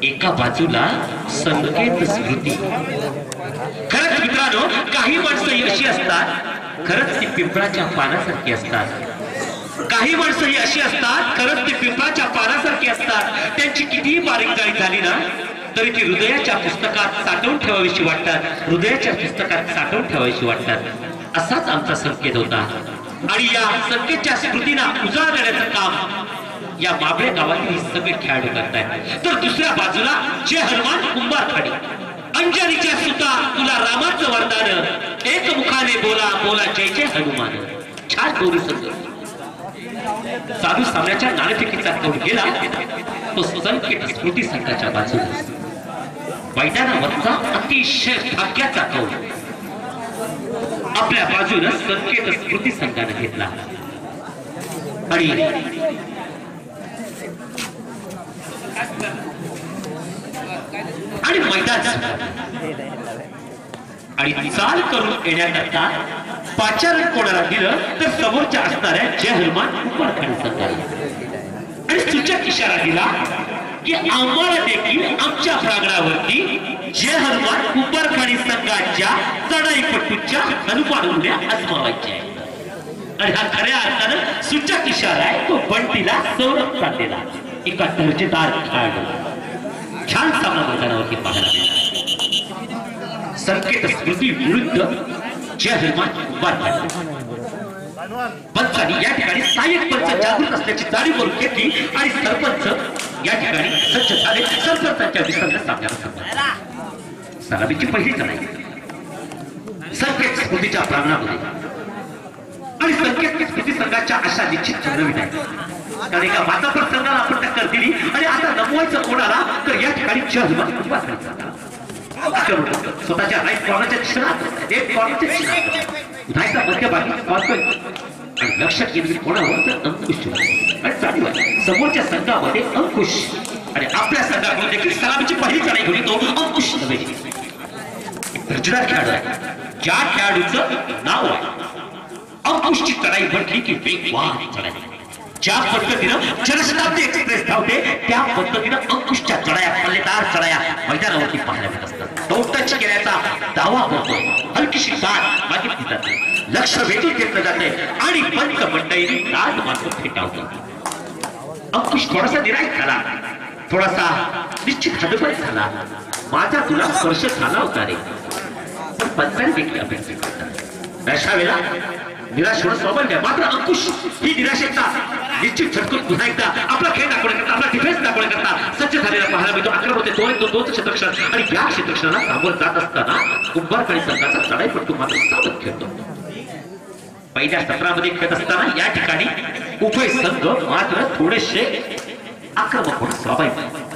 एका बाजूला संकेत स्मृती। खरंच मित्रांनो, काही माणसं ही अशी असतात, खरंच ती पिंपळाच्या पानासारखी असतात। काही माणसं ही अशी असतात, खरंच ती पिंपळाच्या पानासारखी असतात। त्यांची कितीही बारीक जाळी झाली ना तरी ती हृदयाच्या पुस्तकात साठवून ठेवावीशी वाटतात, हृदयाच्या पुस्तकात साठवून ठेवावीशी वाटतात। असाच आमचा संकेत होता आणि या संकेतच्या स्मृतींना उजाळा देण्याचं काम या माबळे गावातील सगळे खेळाडू करतायत। तर दुसऱ्या बाजूला जय हनुमान कुंभारखाडी। अंजनीच्या सुता तुला रामाचं वरदान, एक मुखाने बोला बोला जय जय हनुमान। छान दोन्ही संघ साधू सामन्याच्या नाणेफेकीचा कौल गेला तो संकेत स्मृती संघाच्या बाजूला। मैदानावरचा अतिशय भाग्याचा कौल आपल्या बाजूला संकेत स्मृती संघाने घेतला आणि मैदान आणि चाल करून येण्याकरता पाचारण कोणाला दिलं तर समोरच्या असणाऱ्या जय हनुमान कुंभारखाडी संघाला आणि सूचक इशारा दिला की आम्हाला देखील आमच्या प्रांगणावरती जय हनुमान कुंभारखाडी संघाच्या चढाईपटूच्या हनुमान उड्या आजमावायच्या आहेत। आणि हा खऱ्या अर्थानं सूचक इशारा आहे, तो बंटीला संरक्षण दिला। एका दर्जेदार खेळाडू छान सामना मैदानावरती पाहायला मिळाला। संकेत स्मृती विरुद्ध जय हनुमान कुंभारखाडी। पंचांनी या ठिकाणी सहाय्यक पंच जागृत असल्याची जाणीव करून घेतली आणि सरपंच या ठिकाणी सज्ज झाले। सरपंचांच्या विसर्ग सामन्याला सुरुवात। सलामीची पहिली लढाई संकेत स्मृतीच्या प्रांगणामध्ये आणि संकेत स्मृती संघाच्या अशा निश्चित ठरविल्या कारण एका मातापर संघाला आपण टक्कर दिली आणि आता नमवायचं कोणाला तर या ठिकाणी जय हनुमान कुंभारखाडी स्वतःच्या राईट कॉर्नरच्या दिशेला एक कॉर्नरच्या दिशेला उठायचा मध्यभागी पाहतोय आणि लक्ष केंद्रित कोणावर तर अंकुश आणि चालू आहे समोरच्या संघामध्ये अंकुश आणि आपल्या संघाकडून देखील सलामीची पहिली चढाई घेऊन तो अंकुश नव्हे दर्जेदार खेळाडू आहे। ज्या खेळाडूचं नाव आहे अंकुशची चढाई म्हटली की वेगवान चढाई। ज्या पद्धतीनं जनशताब्दी एक्सप्रेस धावते त्या पद्धतीनं अंकुशच्या चढाया पल्लेदार चढाया मैदानावरती पाहायला मिळत असतात। टोटच केल्याचा दावा होतो, हलकीशी गाठ मागितली जाते, लक्ष वेधून घेतलं जाते आणि पंच मंडळीने दाद मात्र फेटावतो। अंकुश थोडासा निराश झाला, थोडासा निश्चित हदबल झाला। माझा तुला स्पर्श झाला होता रे, पण पंचाने देखील अपेक्षा करतात। अशा वेळेला निराश होणं स्वाभाविक आहे, मात्र अंकुश ही निराशेचा निश्चित झटकून पुन्हा एकदा आपला खेळ दाखवण्याकरता आपला डिफेन्स दाखवण्याकरता सज्ज झालेला पाहायला मिळतो। आक्रमण होते दोन क्षेत्ररक्षण आणि या क्षेत्ररक्षणाला सामोरं जात असताना कुंभारखाडी संघाचा चढाईपटू मात्र सावध खेळतो। पहिल्या सत्रामध्ये खेळत असताना या ठिकाणी उभय संघ मात्र थोडेसे आक्रमक होणं स्वाभाविक आहे।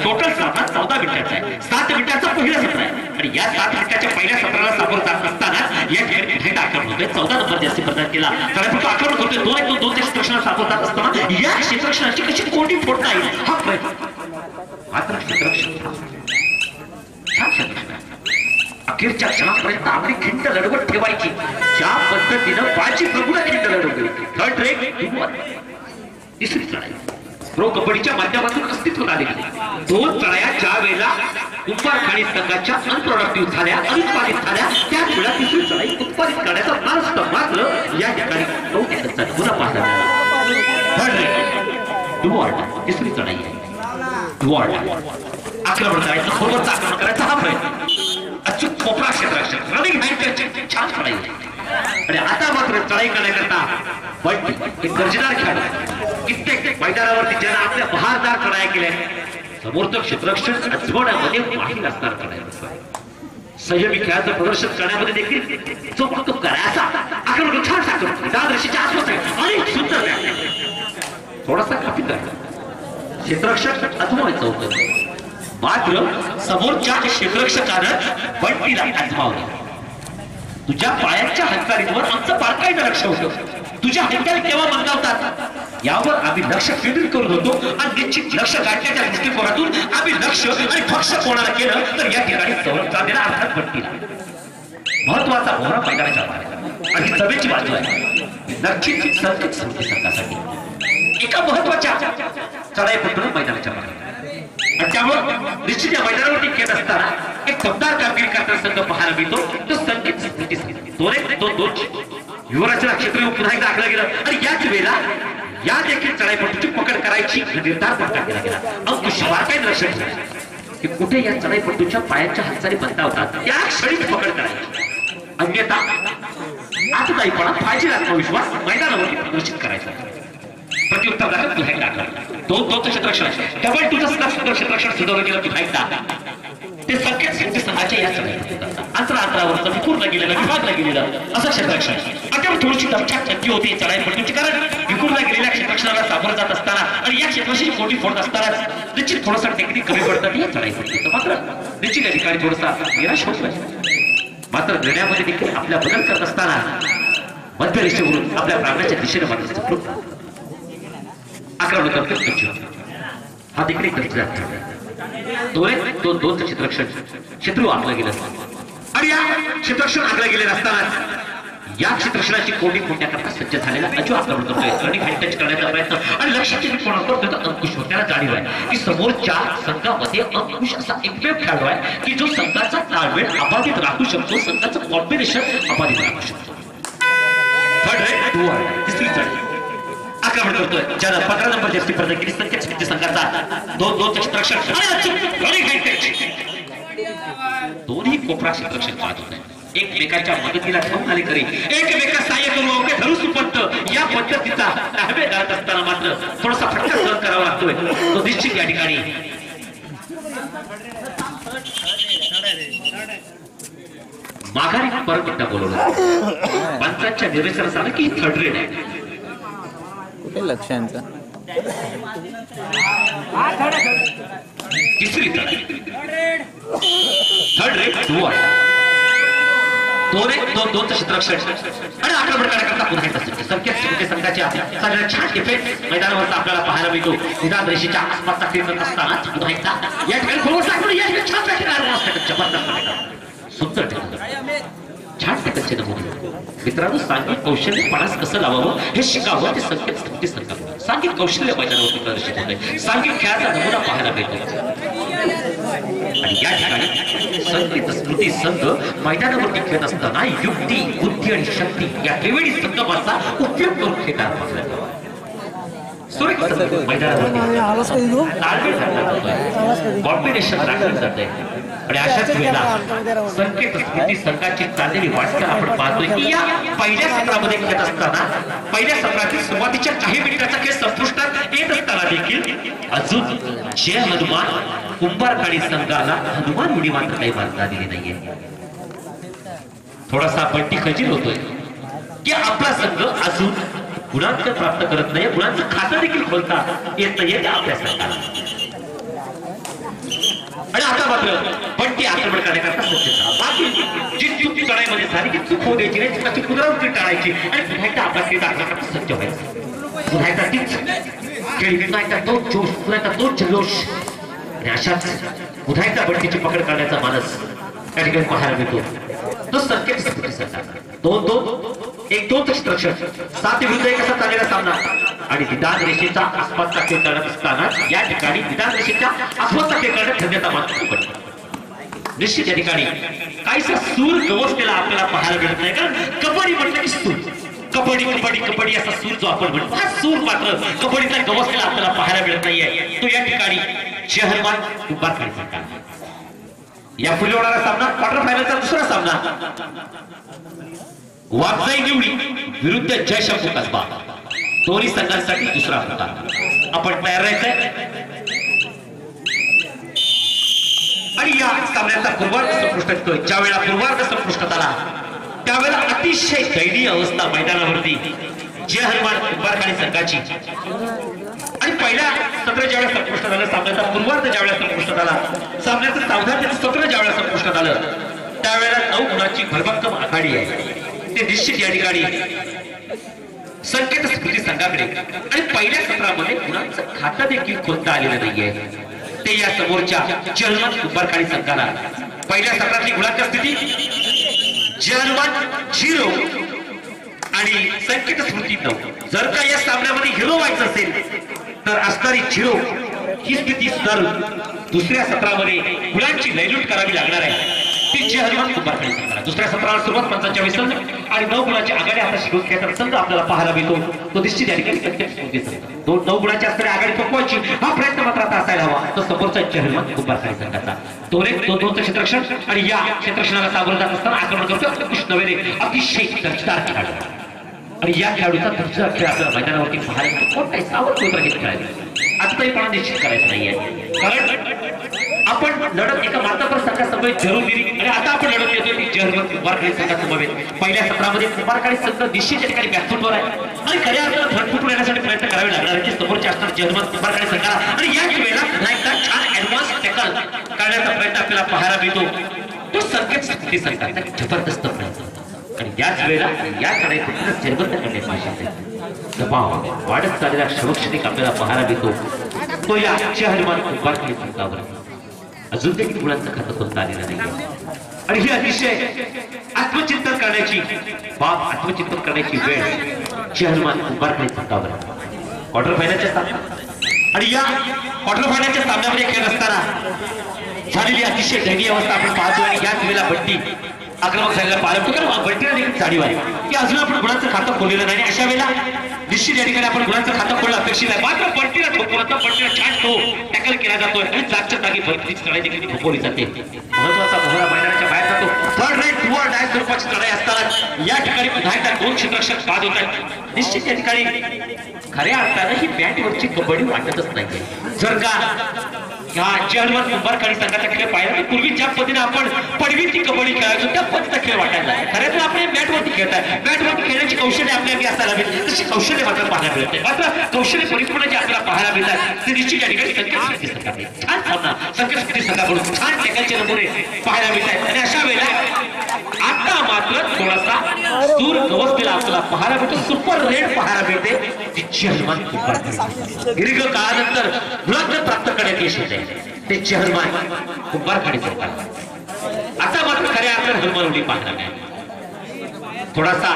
टोटल सामना 14 मिनिटांचा आहे, 7 मिनिटांचा पहिला सत्र आहे आणि या 7 मिनिटाच्या पहिल्या सत्राला सामोरं जात असताना या ठिकाणी पुन्हा आक्रमण होते। 14 नंबर जास्ती प्रदान केला कारण आक्रमण होते दोनच्या क्षेत्ररक्षणाला सामोरं जात असताना या क्षेत्ररक्षणाची कशी कोंडी फोडता येईल हा प्रयत्न मात्र क्षेत्ररक्षण अखेरच्या क्षणापर्यंत आपली खिंड लढवत ठेवायची। ज्या पद्धतीनं बाजी प्रभूला खिंड लढवली थर्ड रेक तिसरी चढाई प्रो कबड्डीच्या माध्यमातून अस्तित्वात आलेली दोन चढाया ज्या वेळेला कुंभारखाडी संघाच्या अनप्रोडक्टिव्ह झाल्या अनुत्पादित झाल्या त्याच वेळेला तिसरी चढाई उत्पादित करण्याचा मार्ग मात्र या ठिकाणी पुन्हा पाहायला मिळाला। तिसरी चढाई आहे आक्रमण करायचं बरोबरचं आक्रमण करायचं हा प्रयत्न अचूक कोपरा क्षेत्ररक्षण रनिंग हँड छान चढाई आणि आता मात्र चढाई करण्याकरता बंटी एक दर्जेदार खेळाडू कित्येक मैदानावरती ज्यांना आपल्या बहारदार चढाया केल्या समोरचं क्षेत्ररक्षण अजवण्यामध्ये माहीत असणार चढाया संयमी खेळाचं प्रदर्शन करण्यामध्ये देखील जो फक्त करायचा आक्रमण छान साकारतो दादर्शीच्या आसपास आहे आणि सुंदर थोडासा कापीत आहे क्षेत्ररक्षक अजमावायचं होतं मात्र समोरच्या क्षेत्ररक्षकानं बंटीला अजमावलं। तुझ्या पायाच्या हालचालींवर आमचं बारकाईनं लक्ष होतं, तुझ्या हालचाली केव्हा मंदावतात यावर आम्ही लक्ष केंद्रित करून होतो आणि निश्चित लक्ष गाठण्याच्या दृष्टिकोनातून आम्ही लक्ष आणि भक्ष कोणाला केलं तर या ठिकाणी संरक्षण देणं अर्थात बंटीला महत्वाचा भोवरा मैदानाच्या बाहेर आणि सभेची बाजू आहे नक्कीच संकेत स्मृती संघासाठी एका महत्वाच्या चढाईपटून मैदानाच्या बाहेर आणि त्यामुळे निश्चित या मैदानावरती खेळत असताना एक दमदार कामगिरी करताना संघ पाहायला मिळतो. तो संकेत स्मृती दोन युवराजला क्षेत्र पुन्हा एकदा आखलं गेलं आणि याच वेळेला या देखील चढाईपटूची पकड करायची निर्धार पक्का केला गेला. अंकुश बारकाईने लक्षात ठेवा की कुठे या चढाईपटूच्या पायाच्या हालचाली बनता होतात त्या क्षणीच पकड करायची, अन्यथा आतताईपणा फायजी आत्मविश्वास मैदानावरती प्रदर्शित करायचा. प्रत्युत्तर दाखल पुन्हा एकदा आठवलं दोन क्षेत्ररक्षण डबल टूचं सुद्धा सुंदर क्षेत्ररक्षण सुधारलं गेलं पुन्हा एकदा. ते संकेत स्मृती संघाच्या या अंतरावरचं विखुरलं गेलेलं विभागलं गेलेलं असं क्षेत्ररक्षण. आता थोडीशी दमछाक नक्की होती चढाईपटूची, कारण विखुरल्या गेलेल्या क्षेत्ररक्षणाला सामोरं जात असताना आणि या क्षेत्राशी कोटी फोडत असताना निश्चित थोडासा टेक्निक कमी पडतात या चढाईपटूचं. मात्र निश्चित या ठिकाणी थोडासा निराश होत नाही. मात्र निर्णयामध्ये देखील आपल्या बदल करत असताना मध्य रेषेवरून आपल्या प्राण्याच्या दिशेने मात्र आक्रमण करतो. हा देखील एक दर्जा दोन क्षेत्ररक्षण शत्रू आखलं गेलं आणि या क्षेत्ररक्षण आखलं गेले असताना या क्षेत्ररक्षणाची कोंडी फोडण्याकरता सज्ज झालेला अजून आक्रमण करतोय. रनिंग हँड टच करण्याचा प्रयत्न आणि लक्षाची कोणा करतोय तर अंकुश त्याला जाणीव आहे की समोरच्या संघामध्ये अंकुश असा एकमेव खेळाडू आहे की जो संघाचा ताळमेळ अबाधित राखू शकतो, संघाचं कॉम्बिनेशन अबाधित राखू शकतो. थर्ड रेड टू आहे तिसरी चढ आक्रमण करतोय. ज्याला 15 नंबर जर्सी प्रदान केली संकेत स्मृती संघाचा दोन क्षेत्ररक्षण दोन्ही कोपरा क्षेत्ररक्षण पाहत होते. एकमेकाच्या मदतीला ठेवून आले करी एकमेका सहाय्य करून अवघे धरू सुपंत या पद्धतीचा ताबे घालत असताना मात्र थोडासा फटका सहन करावा लागतोय. तो निश्चित या ठिकाणी माघारी परत एकदा बोलवलं. पंचांच्या निर्देशाला सांगा की थर्ड रेड आहे. कुठे लक्षांचा तिसरी थर्ड रेड टू आहे. दोन क्षेत्ररक्षण आणि आक्रमण करण्याकरता पुन्हा एकदा संकेत स्मृती संघाच्या सगळ्या छान डिफेन्स मैदानावरचा आपल्याला पाहायला मिळतो. निदान रेषेच्या आसपासचा खेळ करत असताना पुन्हा एकदा या ठिकाणी सुंदर छान टक्करचे नमुने. मित्रांनो सांघिक कौशल्य पणास कसं लावावं हे शिकावं ते संकेत स्मृती संघ सांघिक कौशल्य मैदानावरती प्रदर्शित होते. सांघिक खेळाचा नमुना पाहायला मिळतो आणि या ठिकाणी संकेत स्मृती संघ मैदानावरती खेळत असताना युक्ती बुद्धी आणि शक्ती या त्रिवेणी संगमाचा उपयोग करून खेळणार पाहिजे. कॉम्बिनेशन राखलं जाते आणि अशाच वेळेला संकेत स्मृती संघाची चाललेली वाटचाल आपण पाहतोय की या पहिल्या सत्रामध्ये खेळत असताना पहिल्या सत्रातील सुरुवातीच्या काही मिनिटाचा खेळ संपुष्टात येत असताना देखील अजून जय हनुमान कुंभारखाडी संघाला हनुमान उडी मात्र काही मारता दिली नाहीये. थोडासा बंटी खजील होतोय की आपला संघ अजून गुणांक प्राप्त करत नाही, गुणांचं खातं देखील खोलता येत नाहीये आपल्या संघाला. आणि आता मात्र पण ती आक्रमण करण्याकरता सज्ज झाला. बाकी जी चूक चढाईमध्ये झाली की चूक होऊ द्यायची नाही, चुकाची पुनरावृत्ती टाळायची आणि पुन्हा एकदा आपला खेळ दाखवण्याकरता सज्ज व्हायचं. पुन्हा एकदा तीच खेळ, पुन्हा एकदा तोच जोश, पुन्हा एकदा तोच जल्लोष आणि अशाच पुन्हा एकदा बंटीची पकड करण्याचा मानस त्या ठिकाणी पाहायला मिळतो. तो संकेत स्मृती संघ दोन क्षेत्ररक्षण 7 विरुद्ध 1 असा चाललेला सामना आणि विधान रेषेचा आसपासचा खेळ करत असताना या ठिकाणी विधान रेषेच्या आसपासचा खेळ करण्यात ठरण्याचा मात्र निश्चित या ठिकाणी काहीसा सूर गवसलेला आपल्याला पाहायला मिळत नाही. कारण कबड्डी म्हटलं की सूर, कबड्डी कबड्डी कबड्डी असा सूर जो आपण म्हणतो हा सूर मात्र कबड्डीचा गवसलेला आपल्याला पाहायला मिळत नाहीये. तो या ठिकाणी जय हनुमान कुंभारखाडी संघ या पुढे होणारा सामना क्वार्टर फायनलचा दुसरा सामना वागजाई निवडी विरुद्ध जय शंभू कसबा दोन्ही संघांसाठी दुसरा प्रकार. आपण तयार राहायचंय आणि या सामन्याचा पूर्वार्ध संपुष्टात येतोय. ज्या वेळेला पूर्वार्ध संपुष्टात आला त्यावेळेला अतिशय दयनीय अवस्था मैदानावरती जय हनुमान कुंभारखाडी संघाची. आणि पहिल्या सत्र ज्यावेळेला संपुष्टात आलं, सामन्याचा पूर्वार्ध ज्यावेळेला संपुष्टात आला, सामन्याचं 14 सत्र ज्यावेळेला संपुष्टात आलं त्यावेळेला 9 गुणांची भरभक्कम आघाडी आहे. ते निश्चित या ठिकाणी संकेत स्मृती संघाकडे आणि पहिल्या सत्रामध्ये गुणांचं खातं देखील खोलता आलेलं नाहीये. ते या समोरच्या जय हनुमान कुंभारखाडी संघाला पहिल्या सत्रातली गुणांक स्थिती जय हनुमान 0 आणि संकेत स्मृती 9. जर का या सामन्यामध्ये हिरो व्हायचं असेल तर असणारी 0 ही स्थिती सुधारून दुसऱ्या सत्रामध्ये गुणांची लयलूट करावी लागणार आहे ती जय हनुमान कुंभारखाडी संघाला. दुसऱ्या सत्राला सुरुवात 45 संघ आणि 9 गुणांची आघाडी आता शिकून खेळताना संघ आपल्याला पाहायला मिळतो. तो निश्चित या ठिकाणी संघ 9 गुणांची असणारी आघाडी पकवायची हा प्रयत्न मात्र आता असायला हवा. तो समोरचा जय हनुमान कुंभारखाडी संघाचा 2-1-2-2चं क्षेत्ररक्षण आणि या क्षेत्ररक्षणाला सामोरं जात असताना आक्रमण करतो कृष्ण नवेने अतिशय दर्जेदार खेळाडू आणि या खेळाडूचा दर्जेदार खेळ आपल्याला मैदानावरती पाहायला कोणताही सावध क्षेत्र खेळायला आजचाही पण निश्चित करायचं नाहीये. कारण आपण लढत एका मातापर संघासमवेत जरूर दिली आणि आता आपण लढत येतोय ती जय हनुमान कुंभारखाडी संघासमवेत. पहिल्या सत्रामध्ये कुंभारखाडी संघ निश्चित या ठिकाणी बॅकफुटवर आहे आणि खऱ्या अर्थानं फ्रंटफुटवर येण्यासाठी प्रयत्न करावे लागणार आहे. समोरचे असणार जय हनुमान कुंभारखाडी संघाला आणि याच वेळेला पुन्हा एकदा छान ऍडव्हान्स टॅकल करण्याचा प्रयत्न आपल्याला पाहायला मिळतो. तो संकेत संघाचा जबरदस्त प्रयत्न आणि याच वेळेला याकडे जयवंत करणे पाहिजे. दबाव वाढत चाललेला क्षणक्षणिक आपल्याला पाहायला मिळतो तो या जय हनुमान कुंभारखाडी संघावर अजून देखील गुणांचं खातं खोलता आलेलं नाही आणि ही अतिशय आत्मचिंतन करण्याची बाब आत्मचिंतन करण्याची वेळ जय हनुमान कुंभारखाडी संघावर. क्वार्टर फायनलच्या सामन्यात आणि या क्वार्टर फायनलच्या सामन्यामध्ये खेळ असताना झालेली अतिशय दयनीय अवस्था आपण पाहतो आणि याच वेळेला बंटी आक्रमक झालेला पाहिलं कारण बंटीला देखील जाणीव आहे की अजून आपण गुणांचं खातं खोललेलं नाही. अशा वेळेला निश्चित या ठिकाणी आपण गुणांचं खातं खोलणं अपेक्षित आहे. मात्र बंटीला थोपवलं बंटीला छान तो टॅकल केला जातोय आणि जागच्या जागी बंटीची लढाई देखील थोपवली जाते. महत्वाचा मोहरा मैदानाच्या बाहेर जातो. थर्ड राईट टू डाय स्वरूपाची लढाई असताना या ठिकाणी पुन्हा एकदा 2 क्षेत्ररक्षक बाद होत आहेत. निश्चित या ठिकाणी खऱ्या अर्थानं ही बॅटवरची कबड्डी वाटतच नाहीये. जर का ह्या जय हनुमान कुंभारखाडी संघाचा खेळ पाहिला पूर्वी ज्या पद्धतीने आपण पडवीची कबड्डी खेळायचो त्या पद्धतीचा खेळ वाटायचा खरं तर आपण बॅटवरती खेळताय. बॅटवरती खेळण्याची कौशल्य आपल्याला असायला मिळते तशी कौशल्य मात्र पाहायला मिळते. मात्र कौशल्य परिपूर्ण जे आपल्याला पाहायला मिळतात ते निश्चित या ठिकाणी संकेत संघाने छान सामना संकेत संघाकडून छान टॅकलचे नमुने पाहायला मिळतात आणि अशा वेळेला आता मात्र थोडासा सूर गवसलेला आपल्याला पाहायला मिळतो. सुपर रेड पाहायला मिळते ती जय हनुमान कुंभारखाडी दीर्घ काळानंतर गुणांक प्राप्त करण्यात यश होते ते जय हनुमान कुंभारखाडी संघ. आता मात्र खऱ्या अर्थाने हनुमान उडी पाहायला मिळाली. थोडासा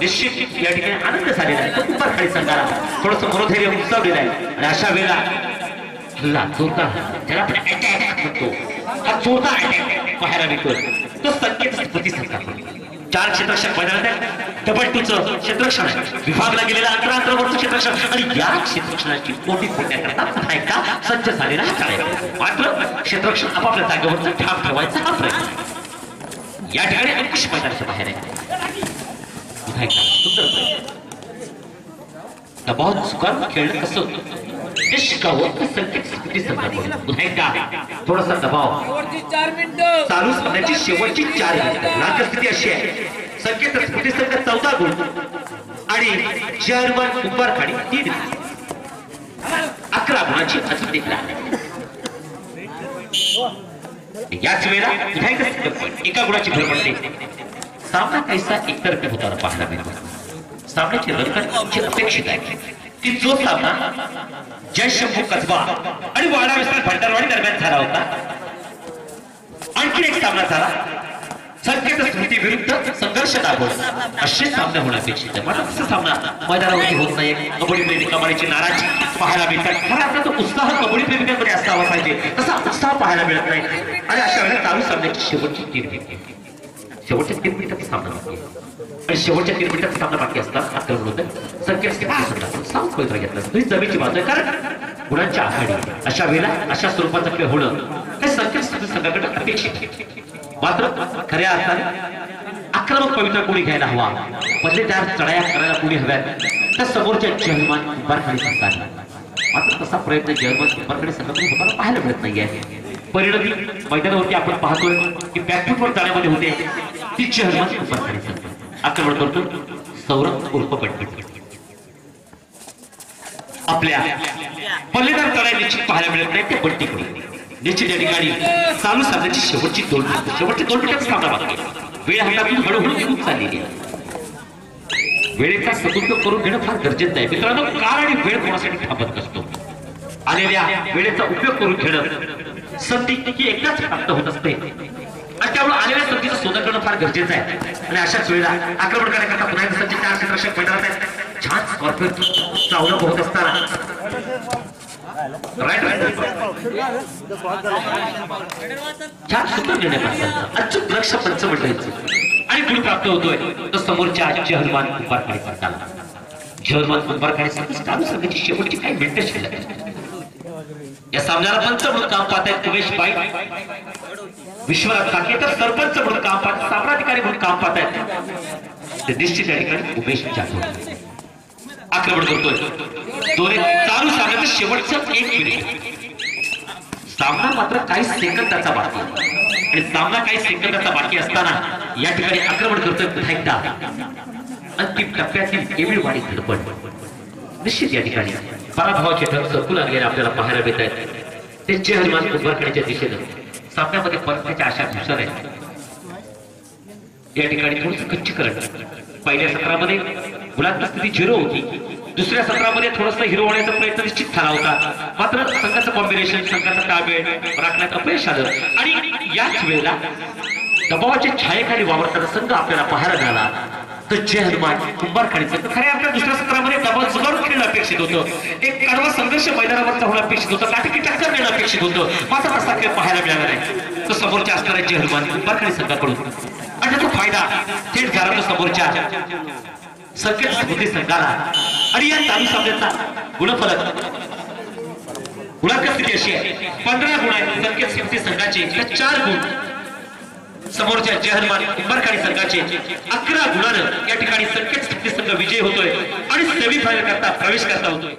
निश्चित या ठिकाणी आनंद झालेला आहे. तो कुंभारखाडी संघाला थोडंसं मनोधैर्य उंचावलेलं आहे आणि अशा वेळेला हल्ला जोरदार ज्याला आपण अटॅक म्हणतो हा जोरदार अटॅक पाहायला मिळतोय तो संकेत प्रतिसंघाकडून. 4 क्षेत्ररक्षक मैदानात डबल 2चं क्षेत्ररक्षण आहे. विभागला गेलेला अंतरावरचं क्षेत्ररक्षण आणि या क्षेत्ररक्षणाची कोटी फोडण्याकरता पुन्हा एकदा सज्ज झालेला आहे. मात्र क्षेत्ररक्षण आपापल्या जागेवरचं ठाम ठेवायचा हा प्रयत्न या ठिकाणी अंकुश मैदानाच्या बाहेर आहे. पुन्हा एकदा सुंदर प्रयत्न दबाव चुकारून खेळणं कसं होतं ते शिकावं संकेत प्रतिसंघाकडून. पुन्हा एकदा थोडासा दबाव चालू सामन्याची शेवटची 4 मिनिटं. नाट्य स्थिती अशी आहे संकेत प्रतिसंघ 14 गुण आणि जय हनुमान कुंभारखाडी 3 11 गुणांची अजून देखील आहे. याच वेळेला पुन्हा एका गुणाची भर पडते. सामना काहीसा एकतर्फी होताना पाहायला मिळतो. सामन्याची रंगत जी अपेक्षित आहे की जो सामना जय शंभू कसबा आणि वाडा विस्तार भंडारवाडी दरम्यान झाला होता. आणखी एक सामना झाला संकेत स्मृती विरुद्ध संघर्ष दाखवून असे सामने होणं अपेक्षित आहे. मात्र असा सामना मैदानावरती होत नाही. कबड्डी प्रेमी कबड्डीची नाराजी पाहायला मिळतात. खरा आपला तो उत्साह कबड्डी प्रेमिकांमध्ये असावा पाहिजे तसा उत्साह पाहायला मिळत नाही आणि अशा वेळेला चालू सामन्याची शेवटची 3 मिनिटे शेवटच्या 3 मिनिटाचा सामना बाकी आणि शेवटच्या 3 मिनिटाचा सामना बाकी असतात आक्रमण होतं संकेत साफ पवित्र घेतला तुम्ही जमीनची बाजू आहे कारण गुणांच्या आघाडी. अशा वेळेला अशा स्वरूपाचा खेळ होणं हे संकेत संघाकडे अपेक्षित. मात्र खऱ्या अर्थाने आक्रमक पवित्र कोणी घ्यायला हवा बदलेदार चढाया करायला कोणी हव्यात त्या समोरच्या जय हनुमान कुंभारखाडी संघाला. मात्र तसा प्रयत्न जय हनुमान कुंभारखाडी संघाकडून होताना पाहायला मिळत नाहीये. परिणामी मैदानावरती आपण पाहतोय की बॅकफुटवर जाण्यामध्ये होते ती जय हनुमान कुंभारखाडी संघ आक्रमण करतो सौरभ उर्फ बंटी. आपल्या बल्लेदार चढाई निश्चित पाहायला मिळत नाही ते बंटीकडे. निश्चित या ठिकाणी चालू सामन्याची शेवटची 2 मिनिटाचा सामना बाकी. वेळ हातातून हळूहळू निघून चाललेली आहे. वेळेचा सदुपयोग करून घेणं फार गरजेचं आहे मित्रांनो. काळ आणि वेळ कोणासाठी थांबत नसतो. आलेल्या वेळेचा उपयोग करून घेणं संधी ही एकदाच प्राप्त होत असते आणि त्यामुळे आलेल्या संधीचं सोनं करणं फार गरजेचं आहे. आणि अशाच वेळेला आक्रमण करण्याकरता पुन्हा एकदा संधी 4 क्षेत्ररक्षक मैदानात आहेत. छान स्कॉर्पिओ चावलं होत असताना छान सुंदर निर्णय करतात अचूक लक्ष पंचमंडळीचं आणि गुण प्राप्त होतोय तो समोरच्या जय हनुमान कुंभारकडे करताना जय हनुमान कुंभारकडे चालू सांगायची शेवटची काही मिनिटं शिल्लक या सामन्याला पंच म्हणून काम पाहत आहेत उमेश बाई विश्वनाथ काकेतर सरपंच म्हणून काम पाहत साम्राधिकारी म्हणून काम पाहत आहेत ते निश्चित या ठिकाणी उमेश जाधव आक्रमण करतोय दोन्ही चालू सामन्याचं शेवटचं 1 मिनिट सामना मात्र काही सेकंदाचा बाकी आणि सामना काही सेकंदाचा बाकी असताना या ठिकाणी आक्रमण करतोय पुन्हा एकदा अंतिम टप्प्यातील केविळवाडी धडपड निश्चित या ठिकाणी पराभवाचे ढग सरकू लागलेले आपल्याला पाहायला मिळत आहेत ते जय हनुमान कुंभारकडेच्या दिशेनं सामन्यामध्ये परतण्याच्या आशा दिसत आहेत या ठिकाणी थोडंसं खच्चीकरण पहिल्या सत्रामध्ये मुलांची स्थिती 0 होती दुसऱ्या सत्रामध्ये थोडंसं हिरो होण्याचा प्रयत्न निश्चित झाला होता मात्र संघाचं कॉम्बिनेशन संघाचा ताळमेळ राखण्यात अपयश आलं आणि याच वेळेला दबावाच्या छायेखाली वावरताना संघ आपल्याला पाहायला मिळाला तर जय हनुमान कुंभारखाडीचं खऱ्या आपल्या दुसऱ्या सत्रामध्ये दबाव जुगारून खेळणं अपेक्षित होतं एक कडवा संघर्ष मैदानावरचा होणं अपेक्षित होतं काटकी टक्कर देणं अपेक्षित होतं मात्र तसा खेळ पाहायला मिळाला नाही तो समोरच्या असणाऱ्या जय हनुमान कुंभारखाडी संघाकडून आणि त्याचा फायदा थेट झाला तो समोरच्या संकेत स्मृती संघाला आणि या चालू सामन्याचा गुणफलक गुणांक स्थिती अशी आहे 15 गुण आहेत संकेत स्मृती संघाचे 4 गुण समोरच्या जय हनुमान कुंभारखाडी संघाचे 11 गुणानं या ठिकाणी संकेत स्मृती संघ विजय होतोय आणि सेमीफायनल करता प्रवेश करता होतोय।